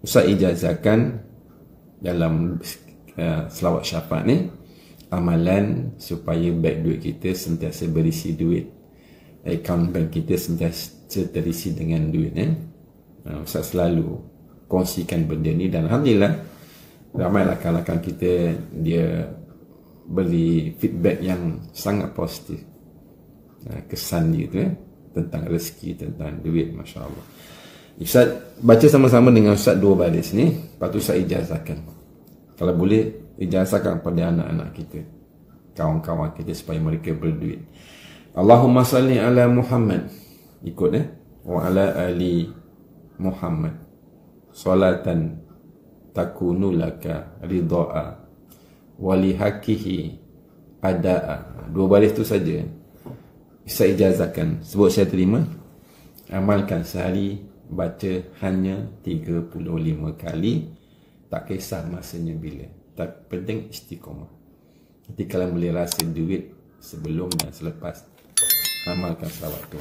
Ustaz ijazahkan dalam selawat syafaat ni amalan supaya beg duit kita sentiasa berisi duit, akaun bank kita sentiasa terisi dengan duit. Ustaz selalu kongsikan benda ni dan alhamdulillah ramai rakan-rakan kita dia beri feedback yang sangat positif, kesan dia tu tentang rezeki, tentang duit. Masya Allah. Ustaz baca sama-sama dengan Ustaz 2 baris ni, lepas tu Ustaz ijazahkan. Kalau boleh ijazahkan pada anak-anak kita, kawan-kawan kita, supaya mereka berduit. Allahumma salli ala Muhammad, ikut wa ala ali Muhammad salatan takunu laka ridha'a walihakihi ada'a. 2 baris tu saja Ustaz ijazahkan. Sebut saya terima, amalkan sehari, baca hanya 35 kali, tak kisah masanya bila, tapi penting istiqomah. Nanti kalian boleh rasa duit sebelum dan selepas amalkan selawat tu.